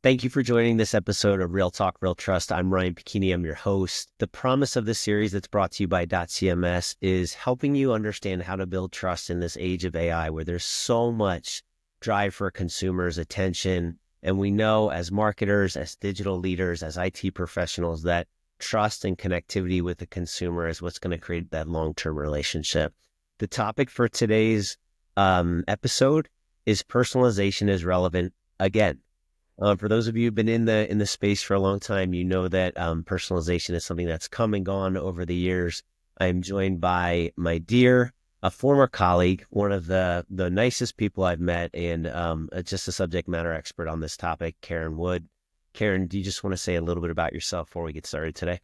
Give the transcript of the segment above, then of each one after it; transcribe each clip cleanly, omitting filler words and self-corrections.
Thank you for joining this episode of Real Talk, Real Trust. I'm Ryan Picchini. I'm your host. The promise of this series that's brought to you by dotCMS is helping you understand how to build trust in this age of AI, where there's so much drive for consumers' attention. And we know as marketers, as digital leaders, as IT professionals, that trust and connectivity with the consumer is what's going to create that long-term relationship. The topic for today's episode is personalization is relevant again. For those of you who've been in the space for a long time, you know that personalization is something that's come and gone over the years. I'm joined by my dear, a former colleague, one of the nicest people I've met, and just a subject matter expert on this topic, Karen Wood. Karen, do you just want to say a little bit about yourself before we get started today?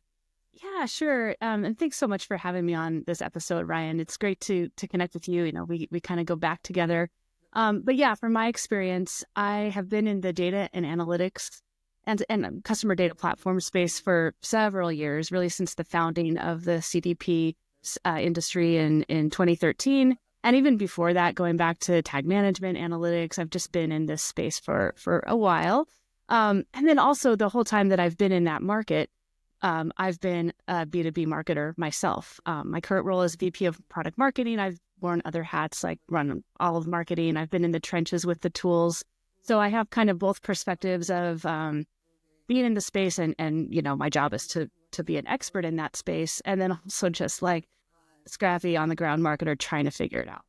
Yeah, sure. And thanks so much for having me on this episode, Ryan. It's great to connect with you. You know, we kind of go back together. But yeah, from my experience, I have been in the data and analytics and customer data platform space for several years, really since the founding of the CDP industry in 2013. And even before that, going back to tag management analytics, I've just been in this space for a while. And then also the whole time that I've been in that market, I've been a B2B marketer myself. My current role is VP of product marketing. I've worn other hats, like run all of marketing. I've been in the trenches with the tools. So I have kind of both perspectives of being in the space and you know, my job is to be an expert in that space. And then also just like scrappy on the ground marketer trying to figure it out.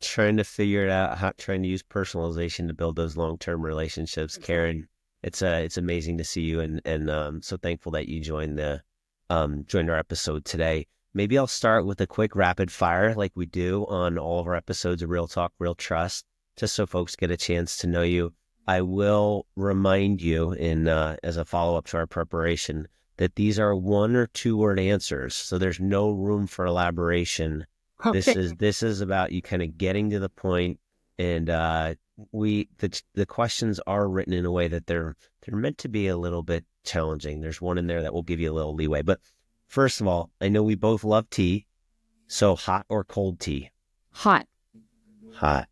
Trying to use personalization to build those long-term relationships. Exactly. Karen, it's amazing to see you and so thankful that you joined our episode today. Maybe I'll start with a quick rapid fire like we do on all of our episodes of Real Talk, Real Trust, just so folks get a chance to know you. I will remind you as a follow-up to our preparation that these are 1 or 2 word answers. So there's no room for elaboration. Okay. This is about you kind of getting to the point, and the questions are written in a way that they're meant to be a little bit challenging. There's one in there that will give you a little leeway, but first of all, I know we both love tea. So hot or cold tea? Hot. Hot.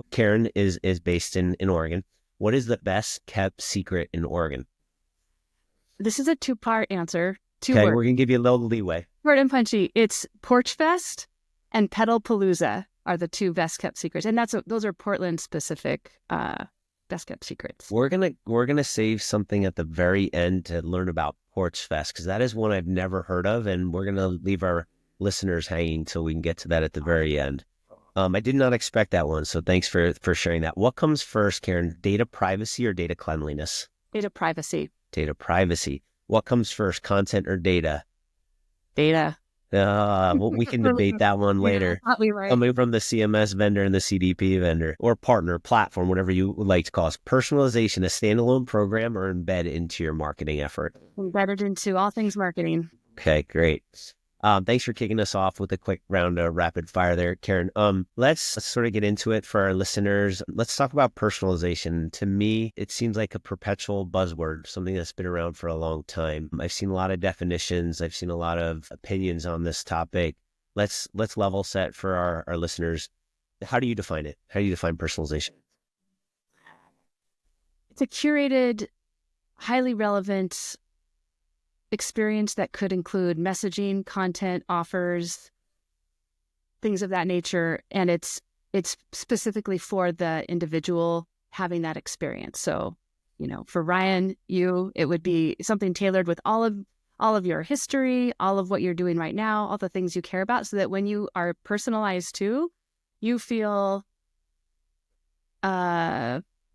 Karen is based in Oregon. What is the best kept secret in Oregon? This is a 2-part answer. Okay, we're going to give you a little leeway. Short and punchy. It's Porchfest and Pedalpalooza are the 2 best kept secrets. And those are Portland specific best kept secrets. We're gonna save something at the very end to learn about Porchfest, because that is one I've never heard of, and we're gonna leave our listeners hanging till we can get to that at the very end. I did not expect that one, so thanks for sharing that. What comes first, Karen? Data privacy or data cleanliness? Data privacy. Data privacy. What comes first, content or data? Data. Well, we can debate that one later. Yeah, right. Coming from the CMS vendor and the CDP vendor or partner platform, whatever you would like to call it. Personalization, a standalone program or embed into your marketing effort? Embedded into all things marketing. Okay, great. Thanks for kicking us off with a quick round of rapid fire there, Karen. Let's sort of get into it for our listeners. Let's talk about personalization. To me, it seems like a perpetual buzzword, something that's been around for a long time. I've seen a lot of definitions. I've seen a lot of opinions on this topic. Let's level set for our listeners. How do you define it? How do you define personalization? It's a curated, highly relevant experience that could include messaging, content, offers, things of that nature. And it's specifically for the individual having that experience. So, you know, for Ryan, it would be something tailored with all of your history, all of what you're doing right now, all the things you care about, so that when you are personalized too, you feel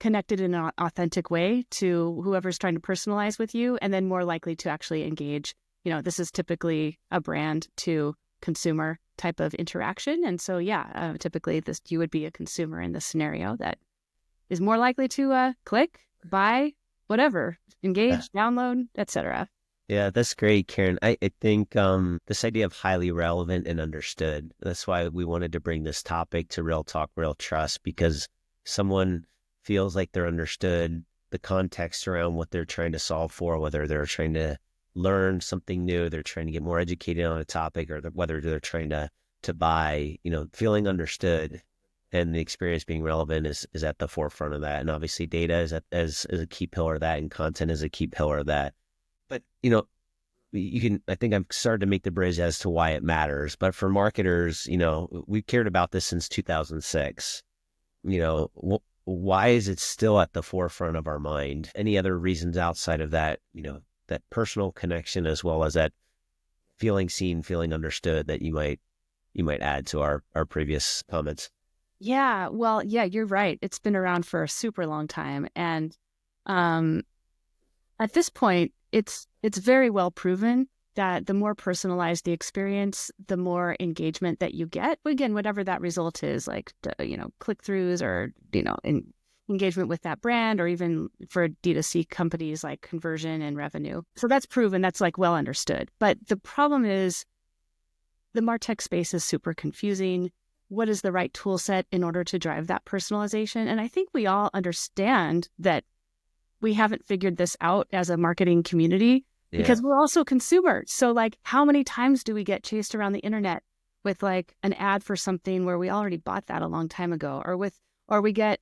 connected in an authentic way to whoever's trying to personalize with you, and then more likely to actually engage. You know, this is typically a brand to consumer type of interaction. And so, typically you would be a consumer in this scenario that is more likely to click, buy, whatever, engage, download, etc. Yeah, that's great, Karen. I think this idea of highly relevant and understood, that's why we wanted to bring this topic to Real Talk, Real Trust, because someone feels like they're understood, the context around what they're trying to solve for, whether they're trying to learn something new, they're trying to get more educated on a topic, or whether they're trying to buy, feeling understood and the experience being relevant is at the forefront of that. And obviously data is a key pillar of that, and content is a key pillar of that. But, I think I've started to make the bridge as to why it matters. But for marketers, we've cared about this since 2006. Why is it still at the forefront of our mind? Any other reasons outside of that, that personal connection, as well as that feeling seen, feeling understood, that you might add to our previous comments? Yeah, well, yeah, you're right. It's been around for a super long time. And um, at this point, it's very well proven that the more personalized the experience, the more engagement that you get. Again, whatever that result is, like, click-throughs or, engagement with that brand, or even for D2C companies, like conversion and revenue. So that's proven, that's like well understood. But the problem is the MarTech space is super confusing. What is the right tool set in order to drive that personalization? And I think we all understand that we haven't figured this out as a marketing community because we're also consumers. So like, how many times do we get chased around the internet with like an ad for something where we already bought that a long time ago, or we get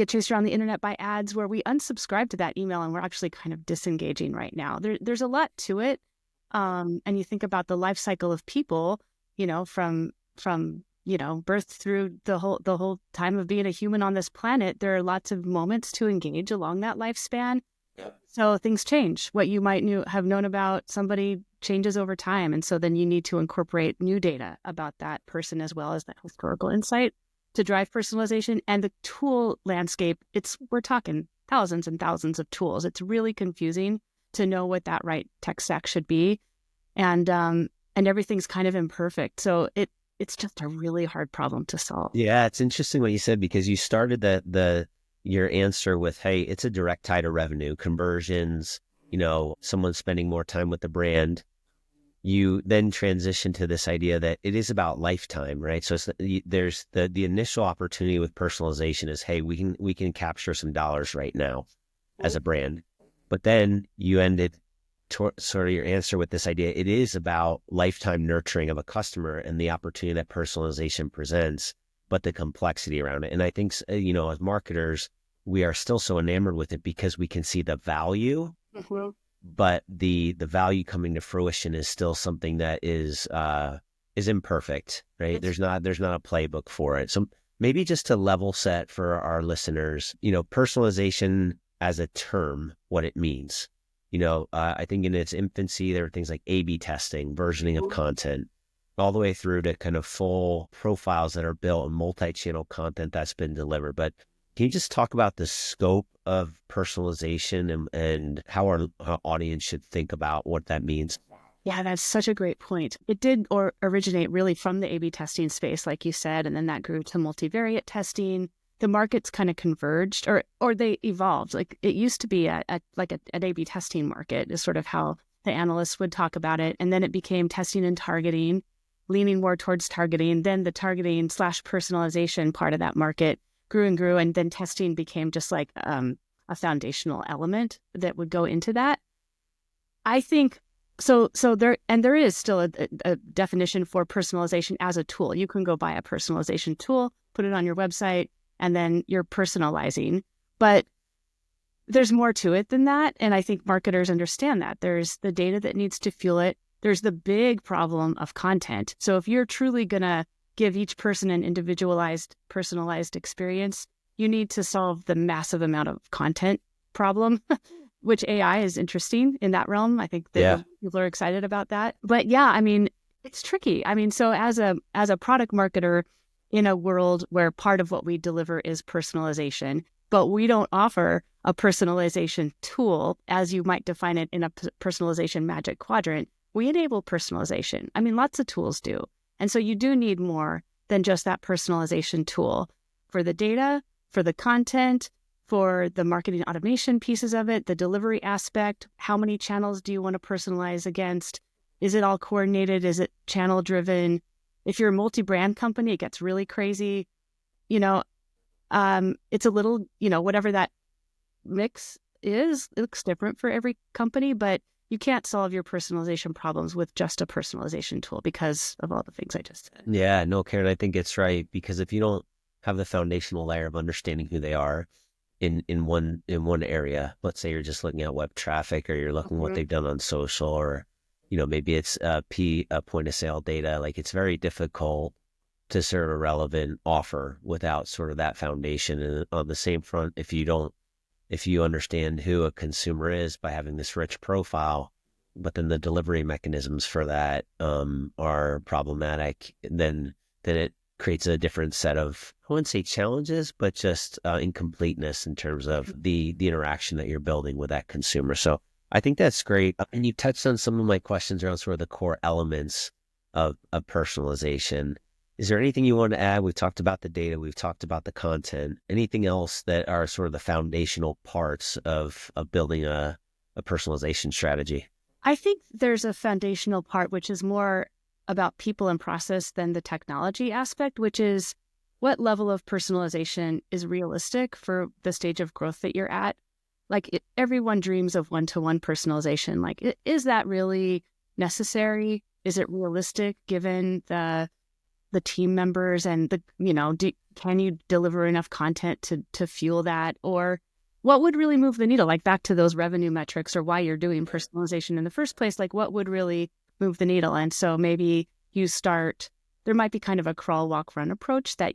chased around the internet by ads where we unsubscribe to that email and we're actually kind of disengaging right now. There's a lot to it. And you think about the life cycle of people, from birth through the whole time of being a human on this planet. There are lots of moments to engage along that lifespan. So things change. What you might have known about somebody changes over time. And so then you need to incorporate new data about that person, as well as that historical insight, to drive personalization. And the tool landscape, we're talking thousands and thousands of tools. It's really confusing to know what that right tech stack should be. And everything's kind of imperfect. So it's just a really hard problem to solve. Yeah, it's interesting what you said, because you started your answer with, hey, it's a direct tie to revenue, conversions, someone spending more time with the brand. You then transition to this idea that it is about lifetime, right? So there's the initial opportunity with personalization is, hey, we can capture some dollars right now as a brand. But then you ended sort of your answer with this idea. It is about lifetime nurturing of a customer and the opportunity that personalization presents, but the complexity around it. And I think, as marketers, we are still so enamored with it because we can see the value, but the value coming to fruition is still something that is imperfect, right? There's not a playbook for it. So maybe just to level set for our listeners, personalization as a term, what it means. I think in its infancy, there were things like A/B testing, versioning of content, all the way through to kind of full profiles that are built and multi-channel content that's been delivered. But can you just talk about the scope of personalization and how our audience should think about what that means? Yeah, that's such a great point. It did originate really from the A/B testing space, like you said, and then that grew to multivariate testing. The markets kind of converged, or they evolved. Like, it used to be an A/B testing market is sort of how the analysts would talk about it. And then it became testing and targeting, leaning more towards targeting. Then the targeting / personalization part of that market grew and grew. And then testing became just like a foundational element that would go into that. I think so there is still a definition for personalization as a tool. You can go buy a personalization tool, put it on your website, and then you're personalizing. But there's more to it than that. And I think marketers understand that. There's the data that needs to fuel it. There's the big problem of content. So if you're truly going to give each person an individualized, personalized experience, you need to solve the massive amount of content problem, which AI is interesting in that realm. I think that people are excited about that. But yeah, I mean, it's tricky. I mean, so as a product marketer, in a world where part of what we deliver is personalization, but we don't offer a personalization tool as you might define it in a personalization magic quadrant. We enable personalization. I mean, lots of tools do. And so you do need more than just that personalization tool for the data, for the content, for the marketing automation pieces of it, the delivery aspect. How many channels do you want to personalize against? Is it all coordinated? Is it channel driven? If you're a multi-brand company, it gets really crazy. It's a little, whatever that mix is, it looks different for every company, but you can't solve your personalization problems with just a personalization tool because of all the things I just said. Yeah, no, Karen, I think it's right, because if you don't have the foundational layer of understanding who they are in one area. Let's say you're just looking at web traffic, or you're looking what Mhm. they've done on social, or maybe it's point of sale data. Like, it's very difficult to serve a relevant offer without sort of that foundation. And on the same front, if you understand who a consumer is by having this rich profile, but then the delivery mechanisms for that are problematic, then it creates a different set of, I wouldn't say challenges, but just incompleteness in terms of the interaction that you're building with that consumer. So I think that's great. And you touched on some of my questions around sort of the core elements of personalization. Is there anything you want to add? We've talked about the data, we've talked about the content. Anything else that are sort of the foundational parts of building a personalization strategy? I think there's a foundational part, which is more about people and process than the technology aspect, which is what level of personalization is realistic for the stage of growth that you're at. Like everyone dreams of one-to-one personalization. Like, is that really necessary? Is it realistic given the team members and can you deliver enough content to fuel that? Or what would really move the needle? Like back to those revenue metrics, or why you're doing personalization in the first place, like what would really move the needle? And so maybe there might be kind of a crawl, walk, run approach that,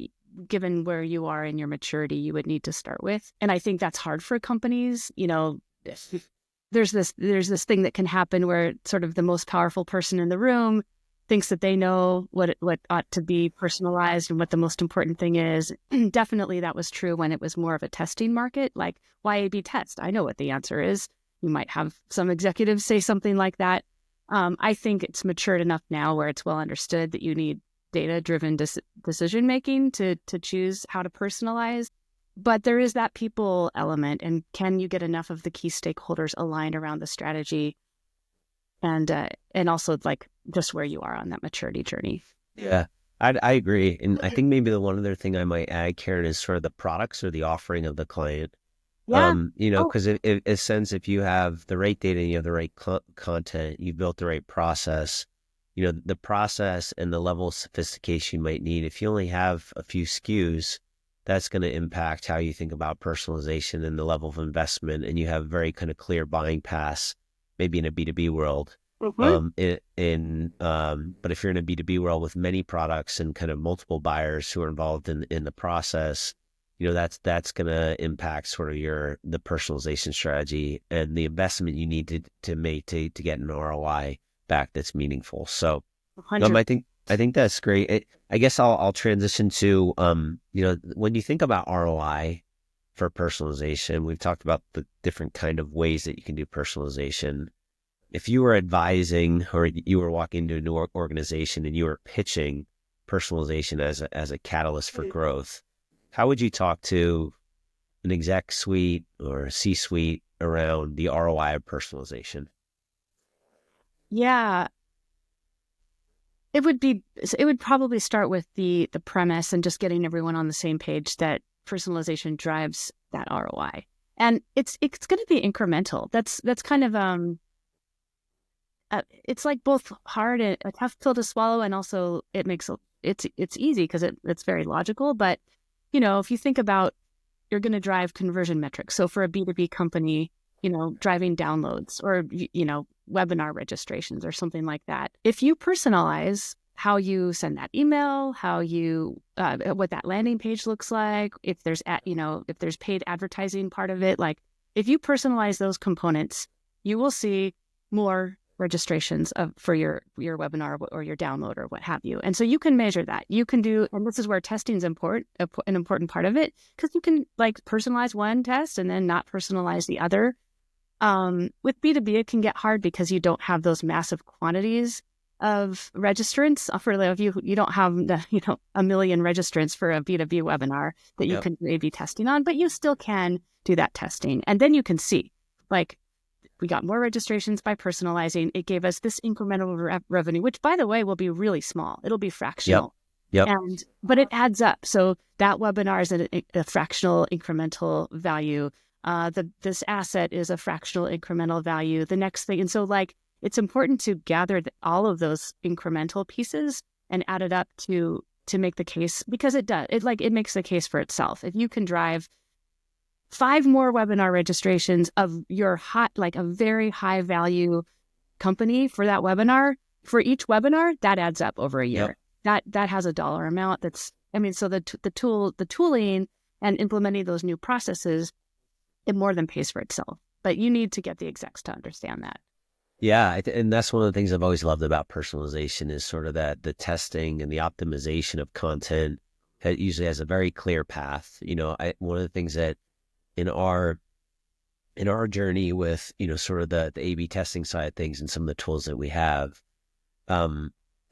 given where you are in your maturity, you would need to start with. And I think that's hard for companies. There's this thing that can happen where sort of the most powerful person in the room thinks that they know what ought to be personalized and what the most important thing is. Definitely that was true when it was more of a testing market. Like, why A/B test? I know what the answer is. You might have some executives say something like that. I think it's matured enough now where it's well understood that you need data-driven decision making to choose how to personalize. But there is that people element, and can you get enough of the key stakeholders aligned around the strategy, and also like just where you are on that maturity journey. Yeah, I agree. And I think maybe the one other thing I might add, Karen, is sort of the products or the offering of the client. Yeah. Oh, Because in a sense, if you have the right data and you have the right content, you've built the right process, the process and the level of sophistication you might need. If you only have a few SKUs, that's going to impact how you think about personalization and the level of investment. And you have very kind of clear buying paths, maybe in a B2B world. mhm. But if you're in a B2B world with many products and kind of multiple buyers who are involved in the process, that's going to impact sort of the personalization strategy and the investment you need to make to get an ROI back that's meaningful. So 100. I think that's great. I guess I'll transition to when you think about ROI for personalization, we've talked about the different kind of ways that you can do personalization. If you were advising, or you were walking into a new organization and you were pitching personalization as a catalyst for growth, how would you talk to an exec suite or a C-suite around the ROI of personalization? Yeah, it would probably start with the premise and just getting everyone on the same page that personalization drives that ROI. And it's going to be incremental. That's kind of it's like both hard and a tough pill to swallow, and also it's easy because it's very logical. But if you think about, you're going to drive conversion metrics. So for a B2B company, driving downloads or webinar registrations or something like that. If you personalize how you send that email, how you what that landing page looks like, if there's if there's paid advertising part of it, like if you personalize those components, you will see more registrations for your webinar or your download or what have you. And so you can measure that. You can do, and this is where testing is an important part of it, because you can like personalize one test and then not personalize the other. With B2B, it can get hard because you don't have those massive quantities of registrants. If you don't have a million registrants for a B2B webinar that you Yep. can do A/B testing on, but you still can do that testing, and then you can see, like, we got more registrations by personalizing. It gave us this incremental revenue, which, by the way, will be really small. It'll be Yep. fractional, Yep. but it adds up. So that webinar is a fractional incremental value. This asset is a fractional incremental value. The next thing, and so it's important to gather all of those incremental pieces and add it up to to make the case, because it does. It makes the case for itself. If you can drive 5 more webinar registrations of your a very high value company for that webinar, for each webinar, that adds up over a year. Yep. That has a dollar amount. So the tooling and implementing those new processes, it more than pays for itself. But you need to get the execs to understand that. Yeah, and that's one of the things I've always loved about personalization is sort of that the testing and the optimization of content that usually has a very clear path. One of the things that in our journey with sort of the A/B testing side of things and some of the tools that we have,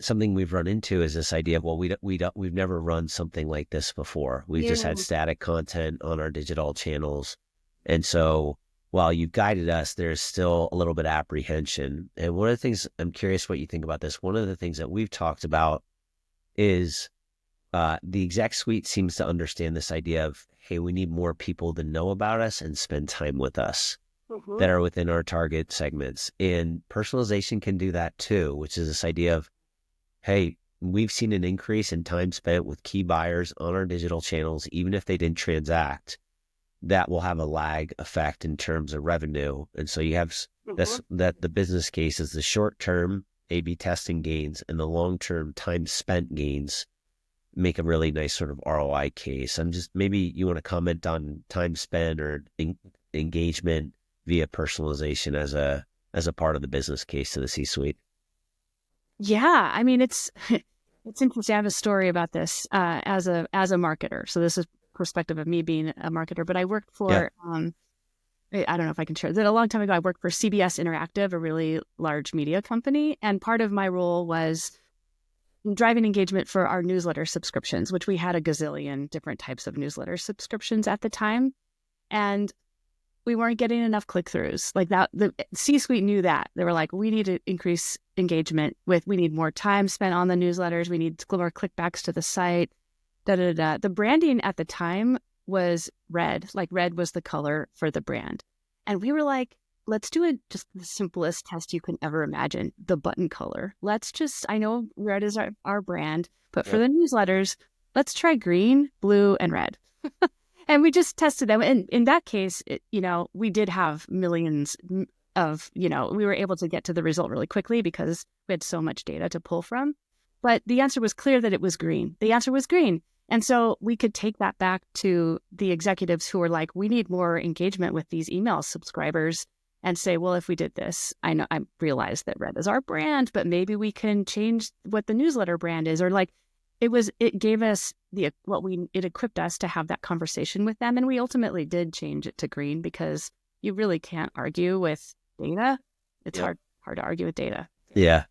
something we've run into is this idea of, well, we've never run something like this before. We've just had static content on our digital channels, and so while you've guided us, there's still a little bit of apprehension. And one of the things, I'm curious what you think about this. One of the things that we've talked about is the exec suite seems to understand this idea of, hey, we need more people to know about us and spend time with us that are within our target segments. And personalization can do that too, which is this idea of, hey, we've seen an increase in time spent with key buyers on our digital channels, even if they didn't transact. That will have a lag effect in terms of revenue. And so you have that the business case is the short-term A/B testing gains and the long-term time spent gains make a really nice sort of ROI case. Maybe you want to comment on time spent or engagement via personalization as a part of the business case to the C-suite. Yeah, I mean, it's interesting. I have a story about this as a marketer. So this is perspective of me being a marketer, but I worked for, I don't know if I can share that. A long time ago, I worked for CBS Interactive, a really large media company. And part of my role was driving engagement for our newsletter subscriptions, which we had a gazillion different types of newsletter subscriptions at the time. And we weren't getting enough click-throughs like that. The C-suite knew that. They were like, we need to increase engagement we need more time spent on the newsletters. We need more clickbacks to the site. The branding at the time was red. Like red was the color for the brand. And we were like, let's do just the simplest test you can ever imagine, the button color. I know red is our brand, but for the newsletters, let's try green, blue, and red. And we just tested them. And in that case, we did have millions of, we were able to get to the result really quickly because we had so much data to pull from. But the answer was clear that it was green. The answer was green. And so we could take that back to the executives who were like, we need more engagement with these email subscribers and say, well, if we did this, I realized that red is our brand, but maybe we can change what the newsletter brand is, or it gave us it equipped us to have that conversation with them. And we ultimately did change it to green because you really can't argue with data. It's hard to argue with data. Yeah.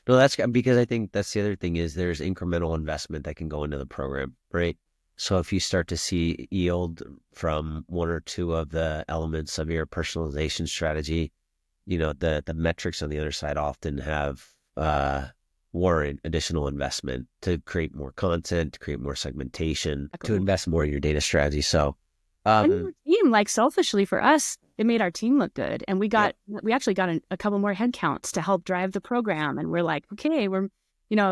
No, that's because I think that's the other thing is there's incremental investment that can go into the program, right? So if you start to see yield from one or two of the elements of your personalization strategy, the metrics on the other side often have warrant additional investment to create more content, to create more segmentation, to invest more in your data strategy. So, and your team, like selfishly for us, it made our team look good, and we actually got a couple more headcounts to help drive the program. And we're like, okay, we're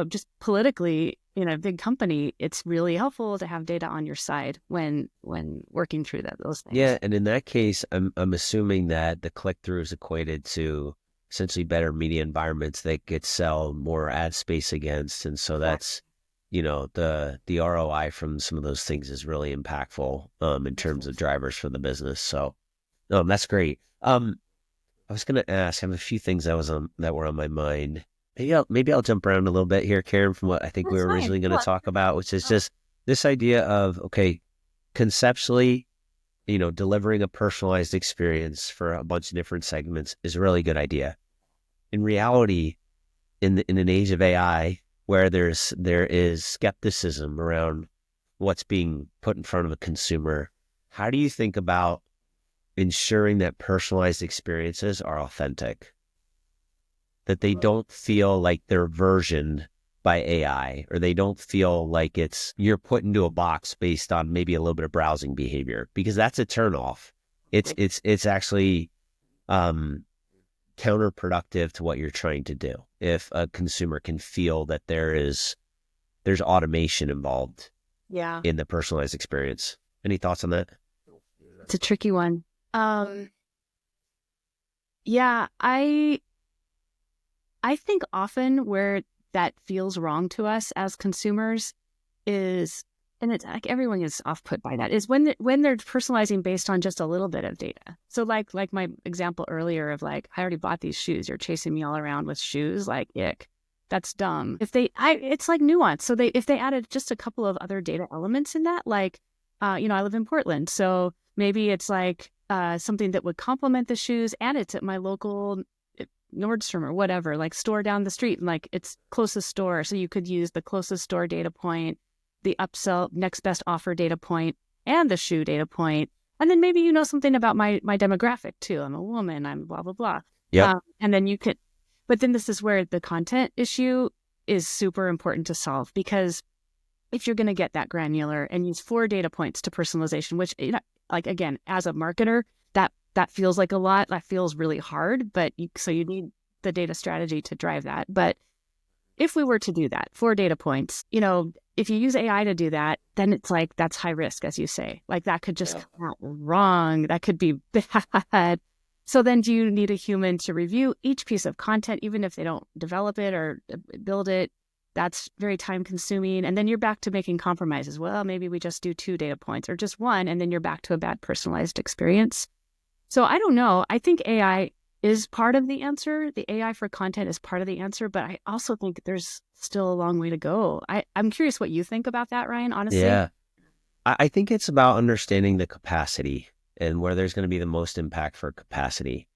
just politically in a big company, it's really helpful to have data on your side when working through those things. Yeah, and in that case, I'm assuming that the click through is equated to essentially better media environments that get sell more ad space against, and so that's the ROI from some of those things is really impactful in terms of drivers for the business. So that's great. I was going to ask, I have a few things that were on my mind. Maybe I'll jump around a little bit here, Karen, from what I think we were originally going to talk about, which is just this idea of, okay, conceptually, delivering a personalized experience for a bunch of different segments is a really good idea. In reality, in an age of AI, where there is skepticism around what's being put in front of a consumer, how do you think about ensuring that personalized experiences are authentic? That they don't feel like they're versioned by AI, or they don't feel like you're put into a box based on maybe a little bit of browsing behavior, because that's a turnoff. It's actually counterproductive to what you're trying to do. If a consumer can feel that there's there's automation involved Yeah. in the personalized experience. Any thoughts on that? It's a tricky one. Yeah, I think often where that feels wrong to us as consumers is, and it's like everyone is off put by that, is when they're personalizing based on just a little bit of data. So like my example earlier of like, I already bought these shoes. You're chasing me all around with shoes. Like, ick. That's dumb. It's like nuance. So if they added just a couple of other data elements in that, like, I live in Portland, so maybe it's like something that would complement the shoes, and it's at my local Nordstrom or whatever, like store down the street, and like it's closest store. So you could use the closest store data point, the upsell next best offer data point, and the shoe data point. And then maybe something about my demographic too. I'm a woman, I'm blah, blah, blah. Yep. And then but then this is where the content issue is super important to solve, because if you're going to get that granular and use 4 data points to personalization, which, like, again, as a marketer, that feels like a lot. That feels really hard, so you need the data strategy to drive that. But if we were to do that, 4 data points, if you use AI to do that, then it's like, that's high risk, as you say. Like, that could just come out wrong. That could be bad. So then do you need a human to review each piece of content, even if they don't develop it or build it? That's very time consuming. And then you're back to making compromises. Well, maybe we just do 2 data points or just 1, and then you're back to a bad personalized experience. So I don't know. I think AI is part of the answer. The AI for content is part of the answer, but I also think there's still a long way to go. I'm curious what you think about that, Ryan, honestly. Yeah. I think it's about understanding the capacity and where there's going to be the most impact for capacity.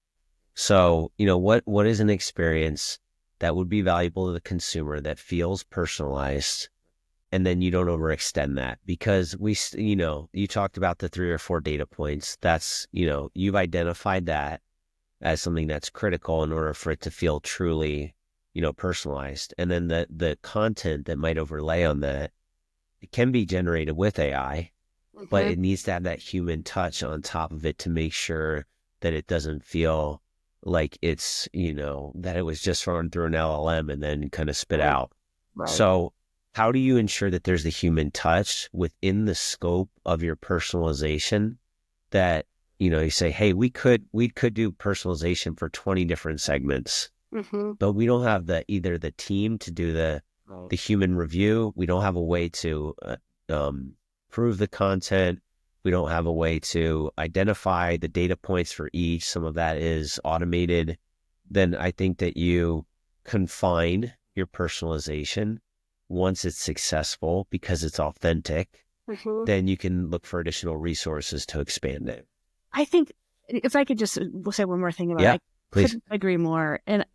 So, what is an experience that would be valuable to the consumer that feels personalized, and then you don't overextend that? Because you talked about the 3 or 4 data points. That's, you've identified that as something that's critical in order for it to feel truly, personalized. And then the content that might overlay on that, it can be generated with AI, but it needs to have that human touch on top of it to make sure that it doesn't feel like it's, that it was just run through an LLM and then kind of spit out. Right. So how do you ensure that there's the human touch within the scope of your personalization, that, you say, hey, we could do personalization for 20 different segments, but we don't have either the team to do the human review. We don't have a way to prove the content. We don't have a way to identify the data points for each. Some of that is automated. Then I think that you confine your personalization once it's successful because it's authentic. Then you can look for additional resources to expand it. I think if I could just say one more thing about it, please. Couldn't agree more. And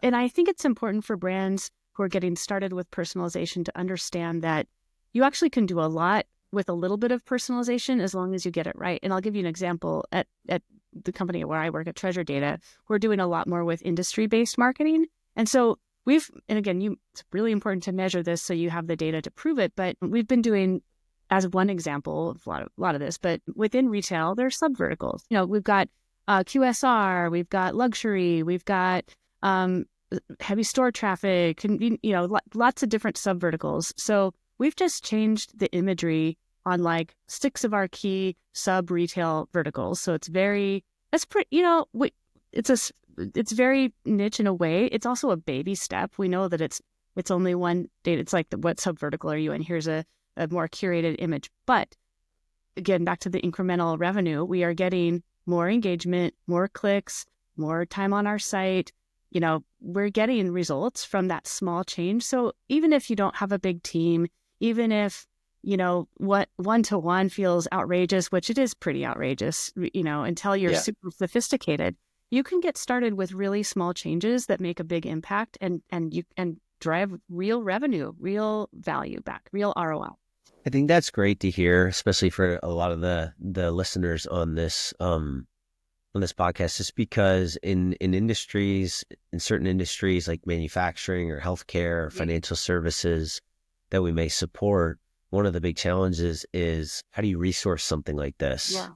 I think it's important for brands who are getting started with personalization to understand that you actually can do a lot with a little bit of personalization as long as you get it right. And I'll give you an example. At the company where I work at Treasure Data, we're doing a lot more with industry-based marketing. And so and again, it's really important to measure this so you have the data to prove it, but we've been doing, as one example of a lot of this, but within retail, there's subverticals. We've got QSR, we've got luxury, we've got heavy store traffic, and, lots of different subverticals. So we've just changed the imagery on like 6 of our key sub retail verticals. So it's very niche in a way. It's also a baby step. We know that it's only one data. It's like, what subvertical are you in? Here's a more curated image. But again, back to the incremental revenue, we are getting more engagement, more clicks, more time on our site. We're getting results from that small change. So even if you don't have a big team, even if, what 1-to-1 feels outrageous, which it is pretty outrageous, until you're super sophisticated, you can get started with really small changes that make a big impact and drive real revenue, real value back, real ROI. I think that's great to hear, especially for a lot of the listeners on this podcast, just because in certain industries like manufacturing or healthcare or financial services that we may support, one of the big challenges is, how do you resource something like this? Yeah.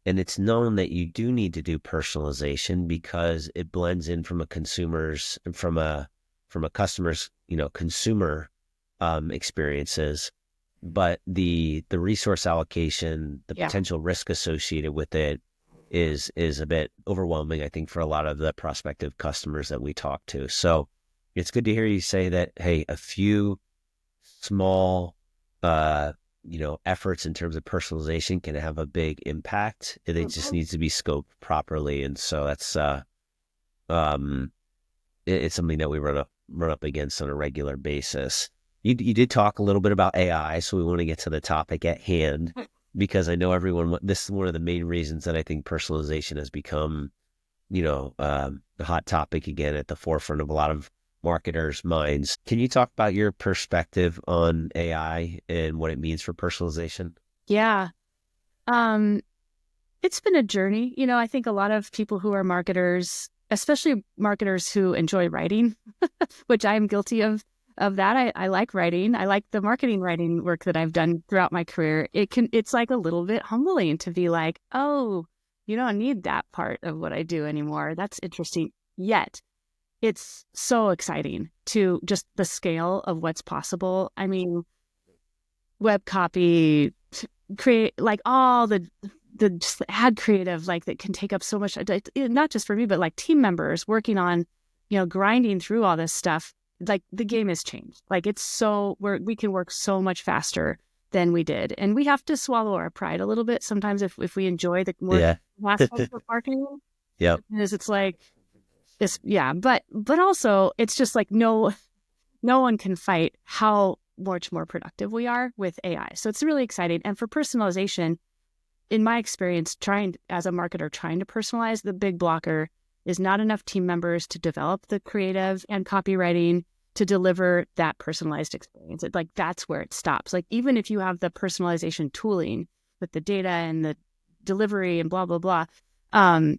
And it's known that you do need to do personalization because it blends in from a customer's, consumer experiences, but the resource allocation, the Yeah. potential risk associated with it is a bit overwhelming, I think, for a lot of the prospective customers that we talk to. So it's good to hear you say that, hey, a few small efforts in terms of personalization can have a big impact. It just Mhm. needs to be scoped properly. And so that's um it's something that we run up against on a regular basis. You did talk a little bit about AI, so we want to get to the topic at hand because I know everyone. This is one of the main reasons that I think personalization has become, a hot topic again at the forefront of a lot of marketers' minds. Can you talk about your perspective on AI and what it means for personalization? Yeah. Um, it's been a journey. I think a lot of people who are marketers, especially marketers who enjoy writing, which I am guilty of that. I like writing. I like the marketing writing work that I've done throughout my career. It's like a little bit humbling to be like, oh, you don't need that part of what I do anymore. That's interesting. Yet it's so exciting to just the scale of what's possible. I mean, web copy, create like all the just the ad creative like that can take up so much, not just for me, but like team members working on, grinding through all this stuff. Like the game has changed. Like we can work so much faster than we did. And we have to swallow our pride a little bit sometimes if we enjoy the more Yeah. aspects of marketing. Yep. Because it's like this, yeah. But also it's just like no one can fight how much more productive we are with AI. So it's really exciting. And for personalization, in my experience, as a marketer, trying to personalize, the big blocker is not enough team members to develop the creative and copywriting to deliver that personalized experience. That's where it stops. Like even if you have the personalization tooling with the data and the delivery and blah, blah, blah, um,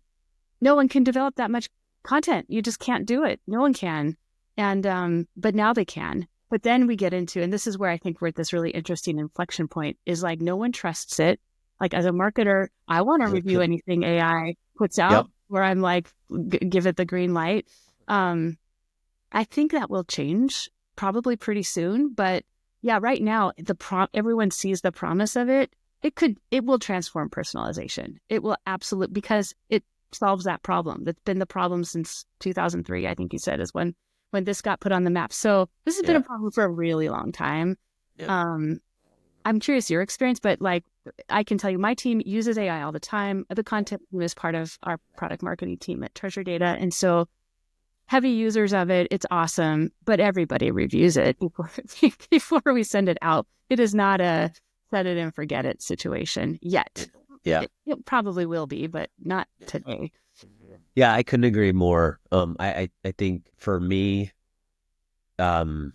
no one can develop that much content. You just can't do it. No one can. And but now they can. But then we get into, and this is where I think we're at this really interesting inflection point, is like no one trusts it. Like as a marketer, I want to review anything AI puts Yep. out where I'm like, give it the green light. Um, I think that will change probably pretty soon. But yeah, right now everyone sees the promise of it. It will transform personalization. It will absolutely, because it solves that problem. That's been the problem since 2003, I think you said, is when this got put on the map. So this has been a Yeah. problem for a really long time. Yep. Um, I'm curious your experience, but like I can tell you, my team uses AI all the time. The content team is part of our product marketing team at Treasure Data, and so heavy users of it. It's awesome, but everybody reviews it before we send it out. It is not a set it and forget it situation yet. Yeah. It probably will be, but not today. Yeah, I couldn't agree more. I think for me, in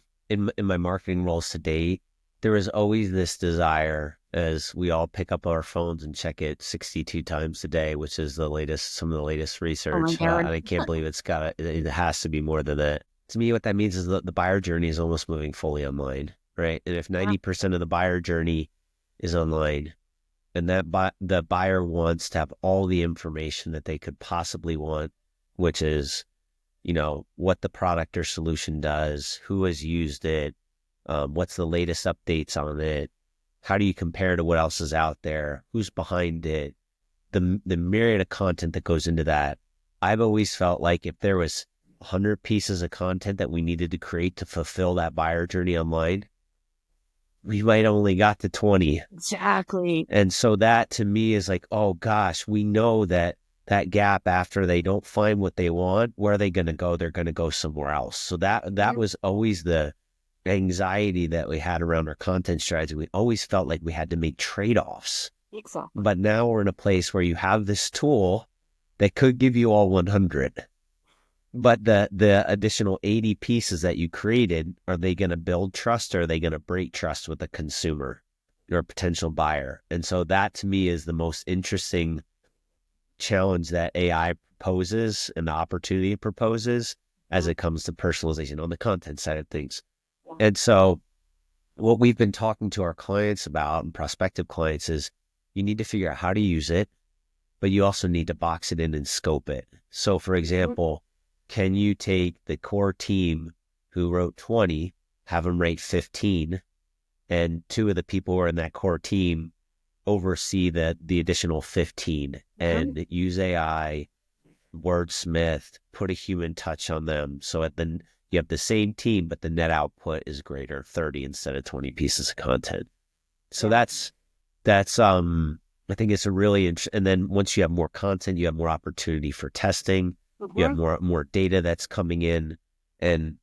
my marketing roles to date, there was always this desire as we all pick up our phones and check it 62 times a day, which is some of the latest Oh my research. God. And I can't believe it has to be more than that. To me, what that means is that the buyer journey is almost moving fully online, right? And if Yeah. 90% of the buyer journey is online, and the buyer wants to have all the information that they could possibly want, which is what the product or solution does, who has used it, what's the latest updates on it, how do you compare to what else is out there, who's behind it, the myriad of content that goes into that. I've always felt like if there was 100 pieces of content that we needed to create to fulfill that buyer journey online, we might only got to 20. Exactly. And so that to me is like, oh gosh, we know that gap after they don't find what they want, where are they going to go? They're going to go somewhere else. So that was always the anxiety that we had around our content strategy. We always felt like we had to make trade-offs. Exactly. But now we're in a place where you have this tool that could give you all 100. But the additional 80 pieces that you created, are they going to build trust, or are they going to break trust with a consumer or a potential buyer? And so that to me is the most interesting challenge that AI proposes and the opportunity it proposes as it comes to personalization on the content side of things. And so what we've been talking to our clients about and prospective clients is you need to figure out how to use it, but you also need to box it in and scope it. So for example, can you take the core team who wrote 20, have them rate 15, and 2 of the people who are in that core team oversee the additional 15 and use AI, wordsmith, put a human touch on them. So you have the same team, but the net output is greater, 30 instead of 20 pieces of content. So that's I think it's a really and then once you have more content, you have more opportunity for testing. You have more data that's coming in. And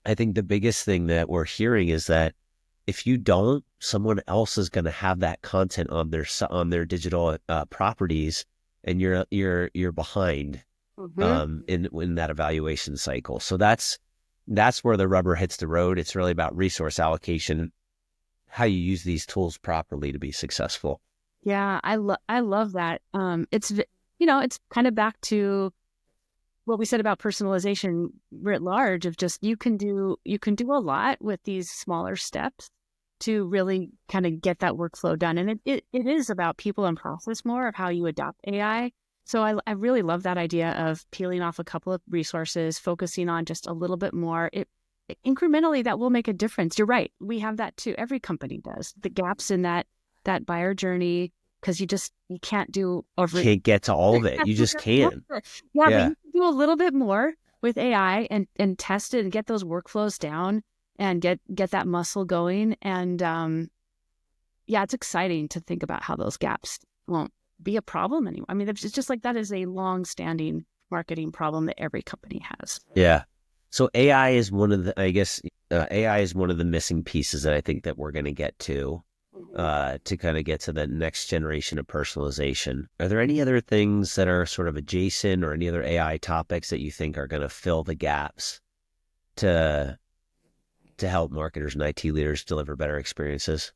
I think the biggest thing that we're hearing is that if you don't, someone else is going to have that content on their digital properties, and you're behind in that evaluation cycle. So that's where the rubber hits the road. It's really about resource allocation, how you use these tools properly to be successful. Yeah, I love that. It's it's kind of back to what we said about personalization writ large, of just you can do a lot with these smaller steps to really kind of get that workflow done. And it is about people and process more of how you adopt AI. So I really love that idea of peeling off a couple of resources, focusing on just a little bit more. Incrementally, that will make a difference. You're right. We have that too. Every company does. The gaps in that buyer journey, because you can't do can't get to all of it. You just can't. Yeah, but you can do a little bit more with AI and test it and get those workflows down and get that muscle going. And it's exciting to think about how those gaps won't be a problem anymore. I mean, it's just like that is a long-standing marketing problem that every company has. Yeah. So AI is one of the, I guess, AI is one of the missing pieces that I think that we're going to get to kind of get to the next generation of personalization. Are there any other things that are sort of adjacent, or any other AI topics that you think are going to fill the gaps to help marketers and IT leaders deliver better experiences?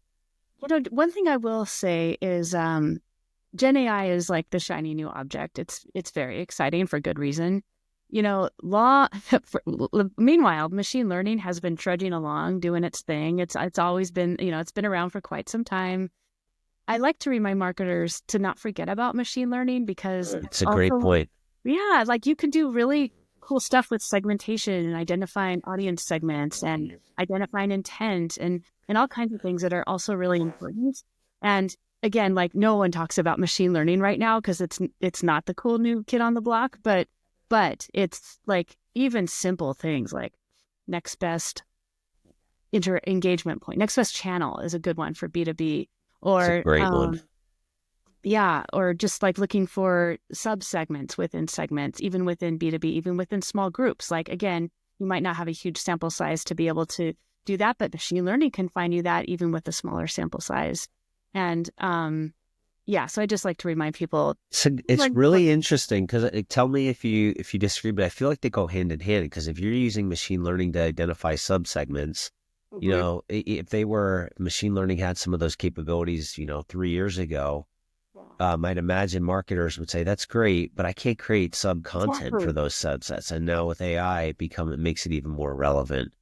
One thing I will say is Gen AI is like the shiny new object. It's very exciting for good reason. Meanwhile, machine learning has been trudging along, doing its thing. It's always been, it's been around for quite some time. I like to remind marketers to not forget about machine learning, because it's a great point. Yeah, like you can do really cool stuff with segmentation and identifying audience segments and identifying intent and all kinds of things that are also really important. And again, like no one talks about machine learning right now because it's not the cool new kid on the block, but it's like even simple things like next best engagement point, next best channel is a good one for B2B, or it's a great one. Yeah, or just like looking for sub-segments within segments, even within B2B, even within small groups. Like, again, you might not have a huge sample size to be able to do that, but machine learning can find you that even with a smaller sample size. And so I just like to remind people. So it's really interesting, because tell me if you disagree, but I feel like they go hand in hand, because if you're using machine learning to identify subsegments, if machine learning had some of those capabilities, 3 years ago, I'd imagine marketers would say, that's great, but I can't create sub-content for those subsets. And now with AI, it makes it even more relevant.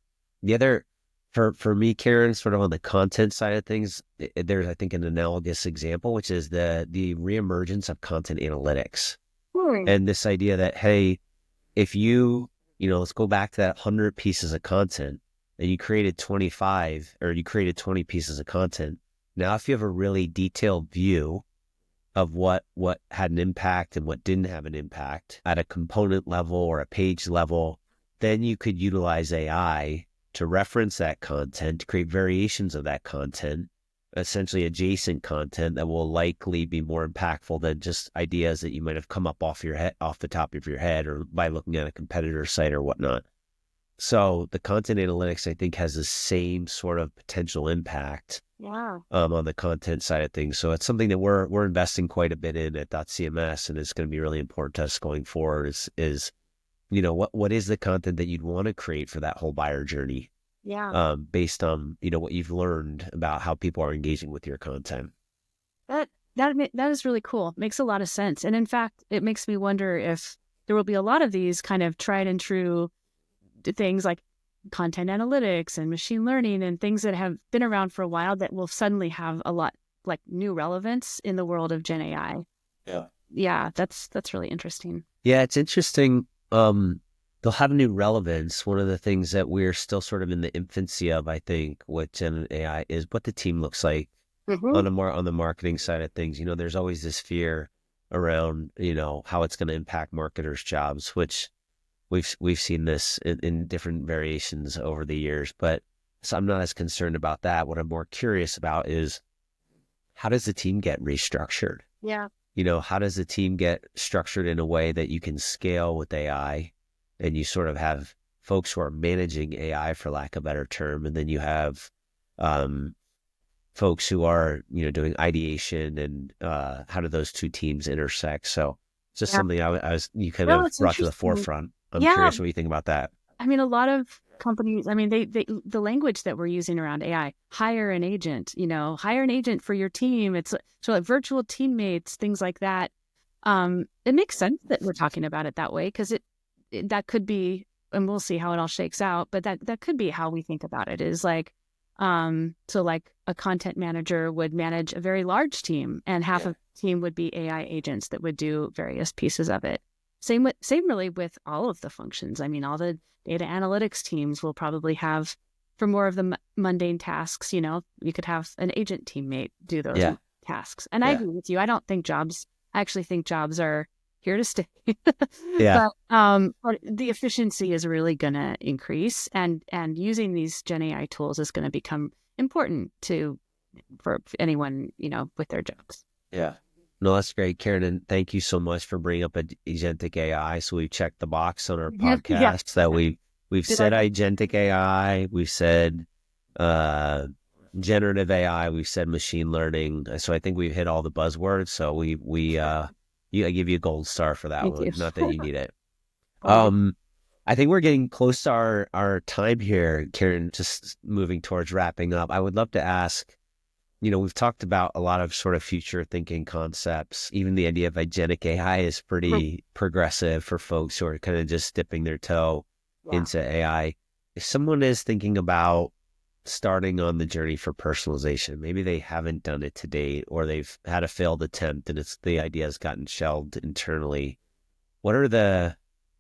The other, for me, Karen, sort of on the content side of things, there's, I think, an analogous example, which is the reemergence of content analytics. And this idea that, hey, if let's go back to that 100 pieces of content, and you created 25, or you created 20 pieces of content. Now, if you have a really detailed view of what had an impact and what didn't have an impact at a component level or a page level, then you could utilize AI to reference that content, to create variations of that content, essentially adjacent content that will likely be more impactful than just ideas that you might have come up off the top of your head, or by looking at a competitor's site or whatnot. So the content analytics, I think, has the same sort of potential impact on the content side of things. So it's something that we're investing quite a bit in at dotCMS, and it's going to be really important to us going forward is what is the content that you'd want to create for that whole buyer journey? Based on, what you've learned about how people are engaging with your content. That is really cool. Makes a lot of sense. And in fact, it makes me wonder if there will be a lot of these kind of tried and true things like content analytics and machine learning and things that have been around for a while that will suddenly have a lot like new relevance in the world of Gen AI. Yeah, that's really interesting. Yeah, it's interesting. they'll have new relevance. One of the things that we're still sort of in the infancy of, I think, with Gen AI is what the team looks like Mm-hmm. on the marketing side of things. There's always this fear around, how it's going to impact marketers' jobs, which we've seen this in different variations over the years. But so I'm not as concerned about that. What I'm more curious about is, how does the team get restructured? Yeah. How does the team get structured in a way that you can scale with AI, and you sort of have folks who are managing AI, for lack of a better term, and then you have um, folks who are, doing ideation, and how do those two teams intersect? So it's just Yeah. something you kind No, of it's brought to the interesting. forefront. I'm Yeah. curious what you think about that. I mean, a lot of companies, I mean, the language that we're using around AI, hire an agent, hire an agent for your team. It's so like virtual teammates, things like that. It makes sense that we're talking about it that way because that could be, and we'll see how it all shakes out, but that could be how we think about it is like, so like a content manager would manage a very large team and half Yeah. of the team would be AI agents that would do various pieces of it. Same really with all of the functions. I mean, all the data analytics teams will probably have for more of the mundane tasks, you could have an agent teammate do those Yeah. tasks. And I Yeah. agree with you. I actually think jobs are here to stay. Yeah. But the efficiency is really going to increase, and using these Gen AI tools is going to become important for anyone, with their jobs. Yeah. No, that's great, Karen. And thank you so much for bringing up agentic AI. So we've checked the box on our Yeah. podcast that we've Did I? said agentic AI, we've said uh, generative AI, we've said machine learning. So I think we've hit all the buzzwords. So I give you a gold star for that Thank you. one. Not that you need it. Well, I think we're getting close to our time here, Karen. Just moving towards wrapping up. I would love to ask. We've talked about a lot of sort of future thinking concepts. Even the idea of agentic AI is pretty progressive for folks who are kind of just dipping their toe yeah. into AI. If someone is thinking about starting on the journey for personalization, maybe they haven't done it to date, or they've had a failed attempt and the idea has gotten shelved internally. What are the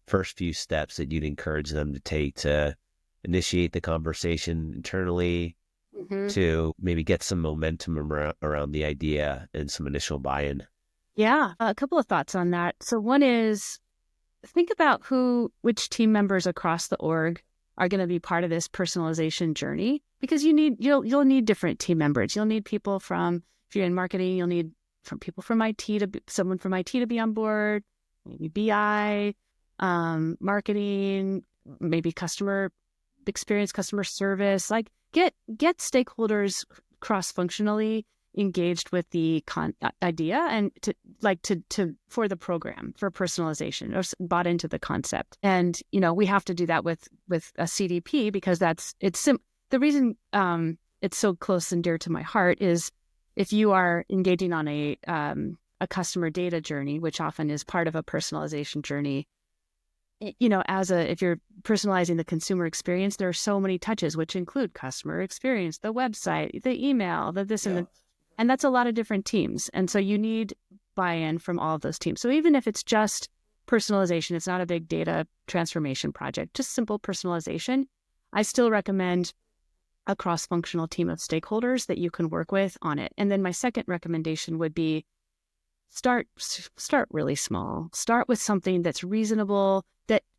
first few steps that you'd encourage them to take to initiate the conversation internally, hmm to maybe get some momentum around the idea and some initial buy-in? Yeah. A couple of thoughts on that. So one is think about which team members across the org are going to be part of this personalization journey, because you'll need different team members. You'll need people if you're in marketing, you'll need people from IT someone from IT to be on board, maybe BI, marketing, maybe customer experience, customer service. Like get stakeholders cross-functionally engaged with the idea and for the program for personalization, or bought into the concept. And we have to do that with a CDP, because the reason it's so close and dear to my heart is if you are engaging on a customer data journey, which often is part of a personalization journey, if you're personalizing the consumer experience, there are so many touches, which include customer experience, the website, the email, the this and and that's a lot of different teams. And so you need buy-in from all of those teams. So even if it's just personalization, it's not a big data transformation project, just simple personalization, I still recommend a cross-functional team of stakeholders that you can work with on it. And then my second recommendation would be start really small. Start with something that's reasonable,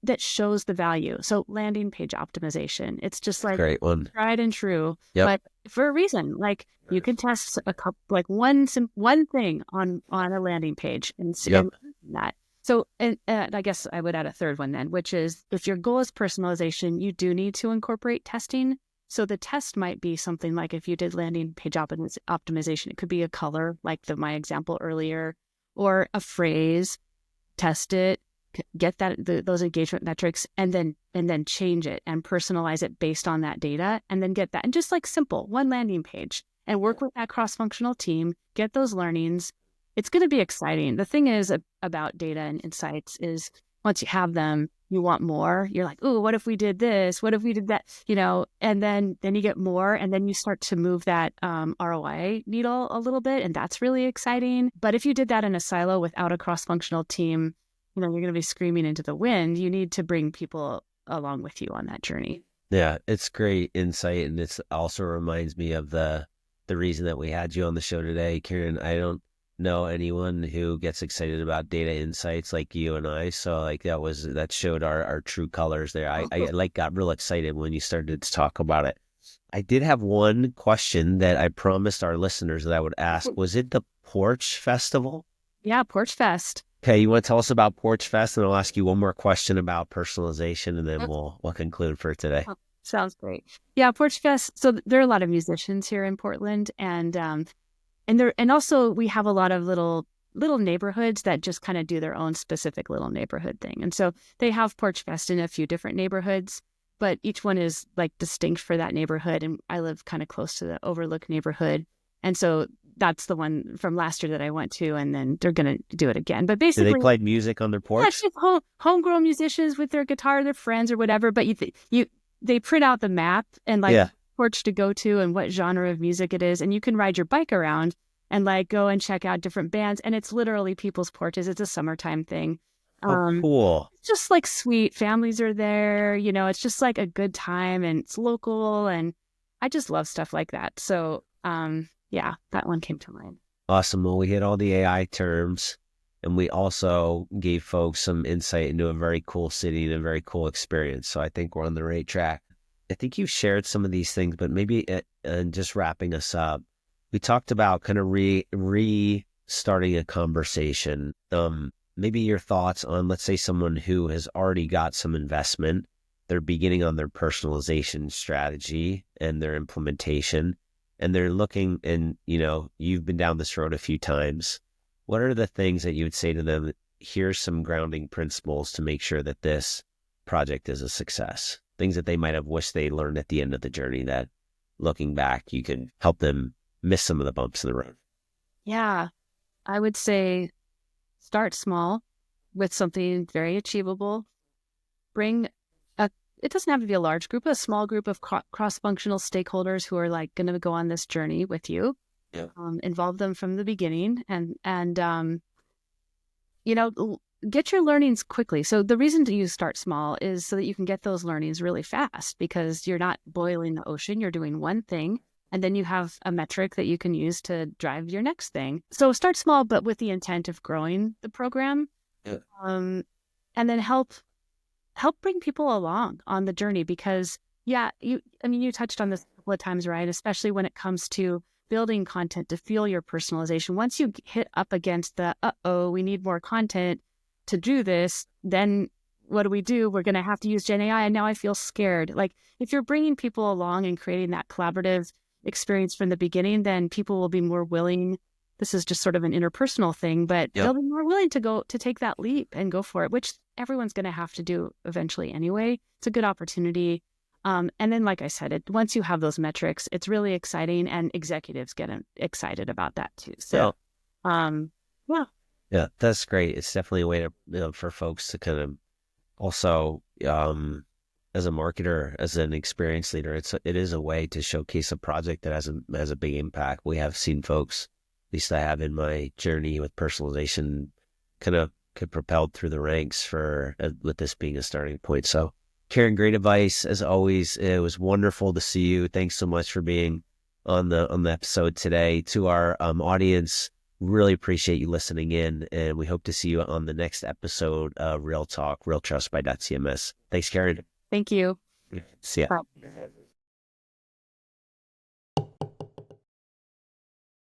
that shows the value. So landing page optimization, it's just like Great one. tried and true, Yep. but for a reason. Like you can test a couple, like one thing on a landing page and see Yep. that. So, and I guess I would add a third one then, which is if your goal is personalization, you do need to incorporate testing. So the test might be something like, if you did landing page optimization, it could be a color, like my example earlier, or a phrase. Test it, get those engagement metrics, and then change it and personalize it based on that data, and then get that. And just like simple, one landing page, and work with that cross-functional team, get those learnings. It's going to be exciting. The thing is about data and insights is once you have them, you want more. You're like, oh, what if we did this? What if we did that? And then you get more, and then you start to move that ROI needle a little bit, and that's really exciting. But if you did that in a silo without a cross-functional team, you're going to be screaming into the wind. You need to bring people along with you on that journey. Yeah, it's great insight, and it's also reminds me of the reason that we had you on the show today, Karen. I don't know anyone who gets excited about data insights like you and I. So like that showed our true colors there. I like got real excited when you started to talk about it. I did have one question that I promised our listeners that I would ask. Was it the Porch Festival? Yeah, Porchfest. Okay, you want to tell us about Porchfest, and I'll ask you one more question about personalization, and then we'll conclude for today. Oh, sounds great. Yeah, Porchfest. So there are a lot of musicians here in Portland, and also we have a lot of little neighborhoods that just kind of do their own specific little neighborhood thing. And so they have Porchfest in a few different neighborhoods, but each one is like distinct for that neighborhood. And I live kind of close to the Overlook neighborhood, and so that's the one from last year that I went to, and then they're going to do it again. But Do basically, they play music on their yeah, porch? it's just homegrown musicians with their guitar, their friends or whatever. But they print out the map and like Yeah. porch to go to and what genre of music it is, and you can ride your bike around and like go and check out different bands. And it's literally people's porches. It's a summertime thing. Oh, cool. It's just like sweet. Families are there. It's just like a good time, and it's local, and I just love stuff like that. So yeah, that one came to mind. Awesome. Well, we hit all the AI terms, and we also gave folks some insight into a very cool city and a very cool experience. So I think we're on the right track. I think you shared some of these things, but maybe just wrapping us up, we talked about kind of restarting a conversation. Maybe your thoughts on, let's say, someone who has already got some investment, they're beginning on their personalization strategy and their implementation, and they're looking, and you've been down this road a few times. What are the things that you would say to them? Here's some grounding principles to make sure that this project is a success. Things that they might have wished they learned at the end of the journey that, looking back, you can help them miss some of the bumps in the road. Yeah, I would say start small with something very achievable. It doesn't have to be a large group, a small group of cross-functional stakeholders who are like going to go on this journey with you. Yeah. Involve them from the beginning, and get your learnings quickly. So the reason that you start small is so that you can get those learnings really fast, because you're not boiling the ocean. You're doing one thing, and then you have a metric that you can use to drive your next thing. So start small, but with the intent of growing the program. Yeah. And then help bring people along on the journey, because you touched on this a couple of times, right? Especially when it comes to building content to fuel your personalization. Once you hit up against the, we need more content to do this, then what do? We're going to have to use Gen AI. And now I feel scared. Like if you're bringing people along and creating that collaborative experience from the beginning, then people will be more willing. This is just sort of an interpersonal thing, but they'll be more willing to take that leap and go for it, which everyone's going to have to do eventually anyway. It's a good opportunity. And then, like I said, once you have those metrics, it's really exciting, and executives get excited about that too. So, Yeah, that's great. It's definitely a way to, for folks to kind of also, as a marketer, as an experienced leader, it is a way to showcase a project that has a big impact. We have seen folks, at least I have in my journey with personalization, kind of get propelled through the ranks with this being a starting point. So, Karen, great advice as always. It was wonderful to see you. Thanks so much for being on the episode today. To our audience, really appreciate you listening in, and we hope to see you on the next episode of Real Talk, Real Trust by dotCMS. Thanks, Karen. Thank you. See ya. Bye.